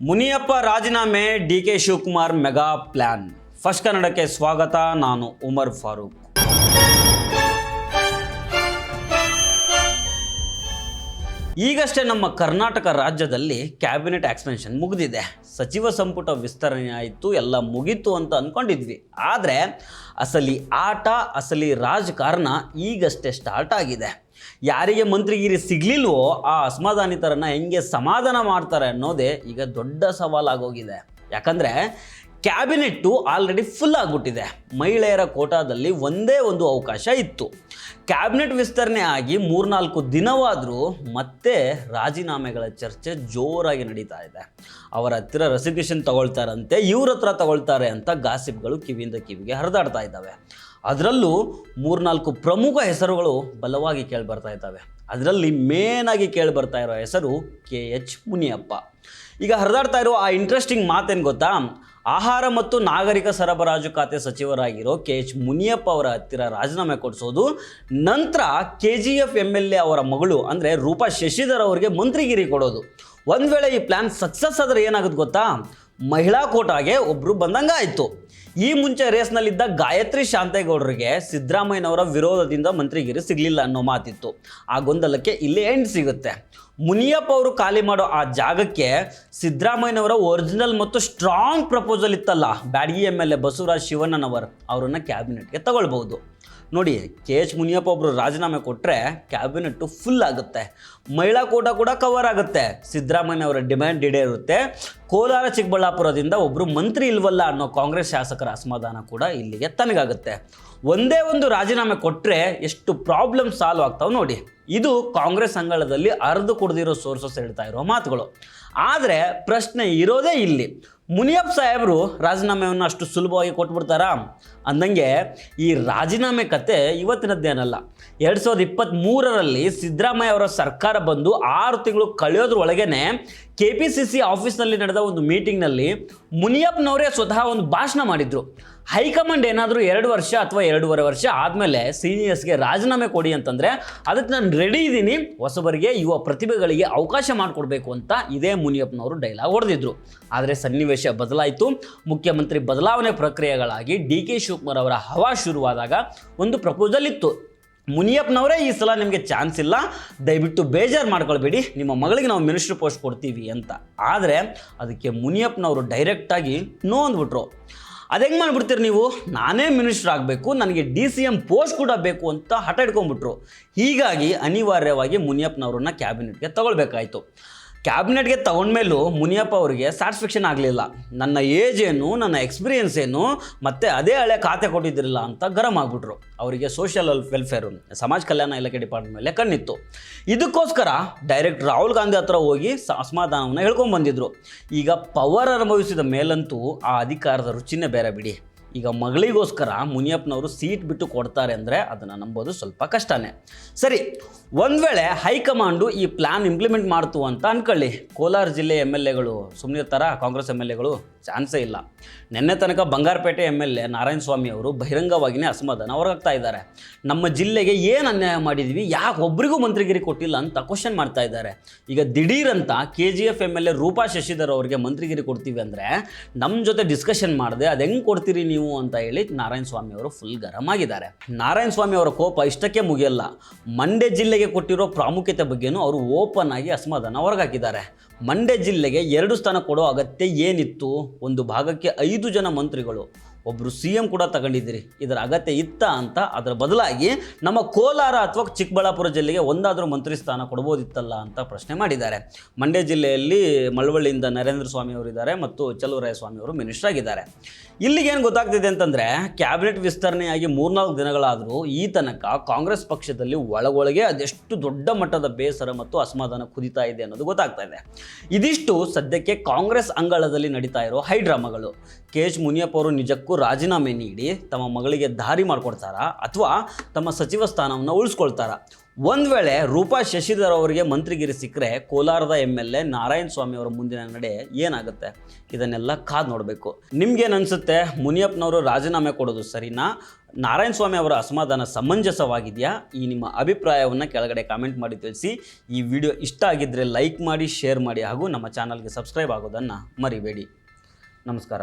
ಮುನಿಯಪ್ಪ ರಾಜೀನಾಮೆ, D K. Shivakumar mega plan. First ಕನ್ನಡಕ್ಕೆ ಸ್ವಾಗತ. ನಾನು ಉಮರ್ ಫಾರೂಕ್. ಈಗಷ್ಟೇ ನಮ್ಮ ಕರ್ನಾಟಕ ರಾಜ್ಯದಲ್ಲಿ ಕ್ಯಾಬಿನೆಟ್ ಎಕ್ಸ್ಪೆನ್ಷನ್ ಮುಗಿದಿದೆ. ಸಚಿವ ಸಂಪುಟ ವಿಸ್ತರಣೆ ಆಯಿತು, ಎಲ್ಲ ಮುಗೀತು ಅಂತ ಅಂದ್ಕೊಂಡಿದ್ವಿ. ಆದರೆ ಅಸಲಿ ಆಟ, ಅಸಲಿ ರಾಜಕಾರಣ ಈಗಷ್ಟೇ ಸ್ಟಾರ್ಟ್ ಆಗಿದೆ. ಯಾರಿಗೆ ಮಂತ್ರಿಗಿರಿ ಸಿಗ್ಲಿಲ್ವೋ ಆ ಅಸಮಾಧಾನಿತರನ್ನ ಹೆಂಗೆ ಸಮಾಧಾನ ಮಾಡ್ತಾರೆ ಅನ್ನೋದೇ ಈಗ ದೊಡ್ಡ ಸವಾಲಾಗೋಗಿದೆ. ಯಾಕಂದರೆ ಕ್ಯಾಬಿನೆಟ್ಟು ಆಲ್ರೆಡಿ ಫುಲ್ ಆಗಿಬಿಟ್ಟಿದೆ. ಮಹಿಳೆಯರ ಕೋಟಾದಲ್ಲಿ ಒಂದೇ ಒಂದು ಅವಕಾಶ ಇತ್ತು. ಕ್ಯಾಬಿನೆಟ್ ವಿಸ್ತರಣೆ ಆಗಿ 3-4 ದಿನವಾದರೂ ಮತ್ತೆ ರಾಜೀನಾಮೆಗಳ ಚರ್ಚೆ ಜೋರಾಗಿ ನಡೀತಾ ಇದೆ. ಅವರ ಹತ್ತಿರ ರೆಸಿಗ್ನೇಷನ್ ತಗೊಳ್ತಾರಂತೆ, ಇವ್ರ ಹತ್ರ ತಗೊಳ್ತಾರೆ ಅಂತ ಗಾಸಿಪ್ಗಳು ಕಿವಿಯಿಂದ ಕಿವಿಗೆ ಹರಿದಾಡ್ತಾ ಇದ್ದಾವೆ. ಅದರಲ್ಲೂ 3-4 ಪ್ರಮುಖ ಹೆಸರುಗಳು ಬಲವಾಗಿ ಕೇಳಿಬರ್ತಾ ಇದ್ದಾವೆ. ಅದರಲ್ಲಿ ಮೇನಾಗಿ ಕೇಳಿಬರ್ತಾ ಇರೋ ಹೆಸರು KH ಮುನಿಯಪ್ಪ. ಈಗ ಹರಿದಾಡ್ತಾ ಇರೋ ಆ ಇಂಟ್ರೆಸ್ಟಿಂಗ್ ಮಾತೇನು ಗೊತ್ತಾ? ಆಹಾರ ಮತ್ತು ನಾಗರಿಕ ಸರಬರಾಜು ಖಾತೆ ಸಚಿವರಾಗಿರೋ KH ಮುನಿಯಪ್ಪ ಅವರ ಹತ್ತಿರ ರಾಜೀನಾಮೆ ಕೊಡಿಸೋದು, ನಂತರ KGF MLA ಅವರ ಮಗಳು ಅಂದರೆ ರೂಪಾ ಶಶಿಧರ್ ಅವರಿಗೆ ಮಂತ್ರಿಗಿರಿ ಕೊಡೋದು. ಒಂದು ವೇಳೆ ಈ ಪ್ಲ್ಯಾನ್ ಸಕ್ಸಸ್ ಆದರೆ ಏನಾಗುತ್ತೆ ಗೊತ್ತಾ? ಮಹಿಳಾ ಕೋಟಾಗೆ ಒಬ್ಬರು ಬಂದಂಗೆ ಆಯಿತು. ಈ ಮುಂಚೆ ರೇಸ್ನಲ್ಲಿದ್ದ ಗಾಯತ್ರಿ ಶಾಂತೇಗೌಡರಿಗೆ ಸಿದ್ದರಾಮಯ್ಯನವರ ವಿರೋಧದಿಂದ ಮಂತ್ರಿಗಿರಿ ಸಿಗಲಿಲ್ಲ ಅನ್ನೋ ಮಾತಿತ್ತು. ಆ ಗೊಂದಲಕ್ಕೆ ಇಲ್ಲಿ ಎಂಡ್ ಸಿಗುತ್ತೆ. ಮುನಿಯಪ್ಪ ಅವರು ಖಾಲಿ ಮಾಡೋ ಆ ಜಾಗಕ್ಕೆ ಸಿದ್ದರಾಮಯ್ಯನವರ ಒರಿಜಿನಲ್ ಮತ್ತು ಸ್ಟ್ರಾಂಗ್ ಪ್ರಪೋಸಲ್ ಇತ್ತಲ್ಲ, ಬ್ಯಾಡಗಿ MLA ಬಸವರಾಜ್ ಶಿವಣ್ಣನವರ್ ಅವರನ್ನು ಕ್ಯಾಬಿನೆಟ್ಗೆ ತಗೊಳ್ಬಹುದು. ನೋಡಿ, KH ಮುನಿಯಪ್ಪ ಒಬ್ಬರು ರಾಜೀನಾಮೆ ಕೊಟ್ಟರೆ ಕ್ಯಾಬಿನೆಟ್ಟು ಫುಲ್ ಆಗುತ್ತೆ. ಮಹಿಳಾ ಕೋಟಾ ಕೂಡ ಕವರ್ ಆಗುತ್ತೆ. ಸಿದ್ದರಾಮಯ್ಯನವರ ಡಿಮ್ಯಾಂಡ್ ಈಡೇರುತ್ತೆ. ಕೋಲಾರ ಚಿಕ್ಕಬಳ್ಳಾಪುರದಿಂದ ಒಬ್ಬರು ಮಂತ್ರಿ ಇಲ್ವಲ್ಲ ಅನ್ನೋ ಕಾಂಗ್ರೆಸ್ ಶಾಸಕರ ಅಸಮಾಧಾನ ಕೂಡ ಇಲ್ಲಿಗೆ ತನಗಾಗುತ್ತೆ. ಒಂದೇ ಒಂದು ರಾಜೀನಾಮೆ ಕೊಟ್ಟರೆ ಎಷ್ಟು ಪ್ರಾಬ್ಲಮ್ ಸಾಲ್ವ್ ಆಗ್ತಾವೆ ನೋಡಿ. ಇದು ಕಾಂಗ್ರೆಸ್ ಅಂಗಳದಲ್ಲಿ ಅರ್ದು ಕುಡ್ದಿರೋ ಸೋರ್ಸಸ್ ಹೇಳ್ತಾ ಇರೋ ಮಾತುಗಳು. ಆದರೆ ಪ್ರಶ್ನೆ ಇರೋದೇ ಇಲ್ಲಿ, ಮುನಿಯಪ್ಪ ಸಾಹೇಬರು ರಾಜೀನಾಮೆಯನ್ನು ಅಷ್ಟು ಸುಲಭವಾಗಿ ಕೊಟ್ಬಿಡ್ತಾರಾ? ಅಂದಂಗೆ ಈ ರಾಜೀನಾಮೆ ಕತೆ ಇವತ್ತಿನದ್ದೇನಲ್ಲ. 2023ರಲ್ಲಿ ಸಿದ್ದರಾಮಯ್ಯ ಅವರ ಸರ್ಕಾರ ಬಂದು 6 ತಿಂಗಳು ಕಳೆಯೋದ್ರೊಳಗೇನೆ KPCC ಆಫೀಸ್ನಲ್ಲಿ ನಡೆದ ಒಂದು ಮೀಟಿಂಗ್ನಲ್ಲಿ ಮುನಿಯಪ್ಪನವರೇ ಸ್ವತಃ ಒಂದು ಭಾಷಣ ಮಾಡಿದರು. ಹೈಕಮಾಂಡ್ ಏನಾದರೂ 2 ವರ್ಷ ಅಥವಾ 2.5 ವರ್ಷ ಆದಮೇಲೆ ಸೀನಿಯರ್ಸ್ಗೆ ರಾಜೀನಾಮೆ ಕೊಡಿ ಅಂತಂದರೆ ಅದಕ್ಕೆ ನಾನು ರೆಡಿ ಇದ್ದೀನಿ, ಹೊಸಬರಿಗೆ ಯುವ ಪ್ರತಿಭೆಗಳಿಗೆ ಅವಕಾಶ ಮಾಡಿಕೊಡ್ಬೇಕು ಅಂತ ಇದೇ ಮುನಿಯಪ್ಪನವರು ಡೈಲಾಗ್ ಹೊಡೆದಿದ್ರು. ಆದರೆ ಸನ್ನಿವೇಶ ಬದಲಾಯಿತು. ಮುಖ್ಯಮಂತ್ರಿ ಬದಲಾವಣೆ ಪ್ರಕ್ರಿಯೆಗಳಾಗಿ DK ಶಿವಕುಮಾರ್ ಅವರ ಹವಾ ಶುರುವಾದಾಗ ಒಂದು ಪ್ರಪೋಸಲ್ ಇತ್ತು. ಮುನಿಯಪ್ಪನವರೇ, ಈ ಸಲ ನಿಮಗೆ ಚಾನ್ಸ್ ಇಲ್ಲ, ದಯವಿಟ್ಟು ಬೇಜಾರು ಮಾಡ್ಕೊಳ್ಬೇಡಿ, ನಿಮ್ಮ ಮಗಳಿಗೆ ನಾವು ಮಿನಿಸ್ಟ್ರ್ ಪೋಸ್ಟ್ ಕೊಡ್ತೀವಿ ಅಂತ. ಆದರೆ ಅದಕ್ಕೆ ಮುನಿಯಪ್ಪನವರು ಡೈರೆಕ್ಟಾಗಿ ನೋ ಅಂದ್ಬಿಟ್ರು. ಅದು ಹೆಂಗೆ ಮಾಡಿಬಿಡ್ತೀರಿ ನೀವು? ನಾನೇ ಮಿನಿಸ್ಟ್ರ್ ಆಗಬೇಕು, ನನಗೆ DCM ಪೋಸ್ಟ್ ಕೂಡ ಬೇಕು ಅಂತ ಹಠ ಇಟ್ಕೊಂಡ್ಬಿಟ್ರು. ಹೀಗಾಗಿ ಅನಿವಾರ್ಯವಾಗಿ ಮುನಿಯಪ್ಪನವ್ರನ್ನ ಕ್ಯಾಬಿನೆಟ್ಗೆ ತಗೊಳ್ಬೇಕಾಯಿತು. ಕ್ಯಾಬಿನೆಟ್ಗೆ ತಗೊಂಡ್ಮೇಲೂ ಮುನಿಯಪ್ಪ ಅವರಿಗೆ ಸ್ಯಾಟಿಸ್ಫ್ಯಾಕ್ಷನ್ ಆಗಲಿಲ್ಲ. ನನ್ನ ಏಜ್ ಏನು, ನನ್ನ ಎಕ್ಸ್ಪೀರಿಯನ್ಸ್ ಏನು, ಮತ್ತು ಅದೇ ಹಳೆ ಖಾತೆ ಕೊಟ್ಟಿದ್ದಿರಲ್ಲ ಅಂತ ಗರಂ ಆಗಿಬಿಟ್ರು. ಅವರಿಗೆ ಸೋಷಿಯಲ್ ವೆಲ್ಫೇರು, ಸಮಾಜ ಕಲ್ಯಾಣ ಇಲಾಖೆ ಡಿಪಾರ್ಟ್ಮೆಂಟ್ ಮೇಲೆ ಕಣ್ಣಿತ್ತು. ಇದಕ್ಕೋಸ್ಕರ ಡೈರೆಕ್ಟ್ ರಾಹುಲ್ ಗಾಂಧಿ ಹತ್ರ ಹೋಗಿ ಅಸಮಾಧಾನವನ್ನು ಹೇಳ್ಕೊಂಡ್ಬಂದಿದ್ರು. ಈಗ ಪವರ್ ಅನುಭವಿಸಿದ ಮೇಲಂತೂ ಆ ಅಧಿಕಾರದ ರುಚಿನೇ ಬೇರೆ ಬಿಡಿ. ಈಗ ಮಗಳಿಗೋಸ್ಕರ ಮುನಿಯಪ್ಪನವರು ಸೀಟ್ ಬಿಟ್ಟು ಕೊಡ್ತಾರೆ ಅಂದರೆ ಅದನ್ನು ನಂಬೋದು ಸ್ವಲ್ಪ ಕಷ್ಟನೇ. ಸರಿ, ಒಂದು ವೇಳೆ ಹೈಕಮಾಂಡು ಈ ಪ್ಲ್ಯಾನ್ ಇಂಪ್ಲಿಮೆಂಟ್ ಮಾಡ್ತು ಅಂತ ಅಂದ್ಕೊಳ್ಳಿ. ಕೋಲಾರ ಜಿಲ್ಲೆ MLAಗಳು ಸುಮ್ಮನೆ ಇರ್ತಾರ? ಕಾಂಗ್ರೆಸ್ MLAಗಳು ಚಾನ್ಸೇ ಇಲ್ಲ. ನಿನ್ನೆ ತನಕ ಬಂಗಾರಪೇಟೆ MLA ನಾರಾಯಣ ಸ್ವಾಮಿ ಅವರು ಬಹಿರಂಗವಾಗಿಯೇ ಅಸಮಾಧಾನ ಹೊರಗಾಗ್ತಾ ಇದ್ದಾರೆ. ನಮ್ಮ ಜಿಲ್ಲೆಗೆ ಏನು ಅನ್ಯಾಯ ಮಾಡಿದ್ವಿ, ಯಾಕೆ ಒಬ್ರಿಗೂ ಮಂತ್ರಿಗಿರಿ ಕೊಟ್ಟಿಲ್ಲ ಅಂತ ಕ್ವಶನ್ ಮಾಡ್ತಾ ಇದ್ದಾರೆ. ಈಗ ದಿಢೀರಂತ KGF MLA ರೂಪಾ ಶಶಿಧರ್ ಅವರಿಗೆ ಮಂತ್ರಿಗಿರಿ ಕೊಡ್ತೀವಿ ಅಂದರೆ ನಮ್ಮ ಜೊತೆ ಡಿಸ್ಕಷನ್ ಮಾಡಿದೆ, ಅದು ಹೆಂಗೆ ಕೊಡ್ತೀರಿ ನೀವು ಅಂತ ಹೇಳಿ ನಾರಾಯಣ ಸ್ವಾಮಿ ಅವರು ಫುಲ್ ಗರಂ ಆಗಿದ್ದಾರೆ. ನಾರಾಯಣ ಸ್ವಾಮಿ ಅವರ ಕೋಪ ಇಷ್ಟಕ್ಕೆ ಮುಗಿಯಲ್ಲ. ಮಂಡ್ಯ ಜಿಲ್ಲೆಗೆ ಕೊಟ್ಟಿರೋ ಪ್ರಾಮುಖ್ಯತೆ ಬಗ್ಗೆನೂ ಅವರು ಓಪನ್ ಆಗಿ ಅಸಮಾಧಾನ ಹೊರಗಾಕಿದ್ದಾರೆ. ಮಂಡ್ಯ ಜಿಲ್ಲೆಗೆ 2 ಸ್ಥಾನ ಕೊಡೋ ಅಗತ್ಯ ಏನಿತ್ತು? ಒಂದು ಭಾಗಕ್ಕೆ 5 ಜನ ಮಂತ್ರಿಗಳು, ಒಬ್ಬರು CM ಕೂಡ ತಗೊಂಡಿದ್ದೀರಿ, ಇದರ ಅಗತ್ಯ ಇತ್ತ ಅಂತ. ಅದರ ಬದಲಾಗಿ ನಮ್ಮ ಕೋಲಾರ ಅಥವಾ ಚಿಕ್ಕಬಳ್ಳಾಪುರ ಜಿಲ್ಲೆಗೆ ಒಂದಾದರೂ ಮಂತ್ರಿ ಸ್ಥಾನ ಕೊಡ್ಬೋದಿತ್ತಲ್ಲ ಅಂತ ಪ್ರಶ್ನೆ ಮಾಡಿದ್ದಾರೆ. ಮಂಡ್ಯ ಜಿಲ್ಲೆಯಲ್ಲಿ ಮಳವಳ್ಳಿಯಿಂದ ನರೇಂದ್ರ ಸ್ವಾಮಿ ಅವರಿದ್ದಾರೆ ಮತ್ತು ಚಲುವರಾಯ ಸ್ವಾಮಿ ಅವರು ಮಿನಿಸ್ಟರ್ ಆಗಿದ್ದಾರೆ. ಇಲ್ಲಿಗೇನು ಗೊತ್ತಾಗ್ತಿದೆ ಅಂತಂದರೆ, ಕ್ಯಾಬಿನೆಟ್ ವಿಸ್ತರಣೆಯಾಗಿ 3-4 ದಿನಗಳಾದರೂ ಈ ತನಕ ಕಾಂಗ್ರೆಸ್ ಪಕ್ಷದಲ್ಲಿ ಒಳಗೊಳಗೆ ಅದೆಷ್ಟು ದೊಡ್ಡ ಮಟ್ಟದ ಬೇಸರ ಮತ್ತು ಅಸಮಾಧಾನ ಕುದಿತಾ ಇದೆ ಅನ್ನೋದು ಗೊತ್ತಾಗ್ತಾ ಇದೆ. ಇದಿಷ್ಟು ಸದ್ಯಕ್ಕೆ ಕಾಂಗ್ರೆಸ್ ಅಂಗಳದಲ್ಲಿ ನಡೀತಾ ಇರೋ ಹೈಡ್ರಾಮಾಗಳು. KH ಮುನಿಯಪ್ಪ ಅವರು ನಿಜಕ್ಕೂ ರಾಜೀನಾಮೆ ನೀಡಿ ತಮ್ಮ ಮಗಳಿಗೆ ದಾರಿ ಮಾಡಿಕೊಡ್ತಾರಾ ಅಥವಾ ತಮ್ಮ ಸಚಿವ ಸ್ಥಾನವನ್ನು ಉಳಿಸ್ಕೊಳ್ತಾರಾ? ಒಂದು ವೇಳೆ ರೂಪಾ ಶಶಿಧರ್ ಅವರಿಗೆ ಮಂತ್ರಿಗಿರಿ ಸಿಕ್ಕರೆ ಕೋಲಾರದ MLA ನಾರಾಯಣ ಸ್ವಾಮಿ ಅವರ ಮುಂದಿನ ನಡೆ ಏನಾಗುತ್ತೆ ಇದನ್ನೆಲ್ಲ ಕಾದು ನೋಡಬೇಕು. ನಿಮ್ಗೇನು ಅನಿಸುತ್ತೆ? ಮುನಿಯಪ್ಪನವರು ರಾಜೀನಾಮೆ ಕೊಡೋದು ಸರಿನಾ? ನಾರಾಯಣ ಸ್ವಾಮಿ ಅವರ ಅಸಮಾಧಾನ ಸಮಂಜಸವಾಗಿದೆಯಾ? ಈ ನಿಮ್ಮ ಅಭಿಪ್ರಾಯವನ್ನು ಕೆಳಗಡೆ ಕಾಮೆಂಟ್ ಮಾಡಿ ತಿಳಿಸಿ. ಈ ವಿಡಿಯೋ ಇಷ್ಟ ಆಗಿದ್ದರೆ ಲೈಕ್ ಮಾಡಿ, ಶೇರ್ ಮಾಡಿ ಹಾಗೂ ನಮ್ಮ ಚಾನಲ್ಗೆ ಸಬ್ಸ್ಕ್ರೈಬ್ ಆಗೋದನ್ನು ಮರಿಬೇಡಿ. ನಮಸ್ಕಾರ.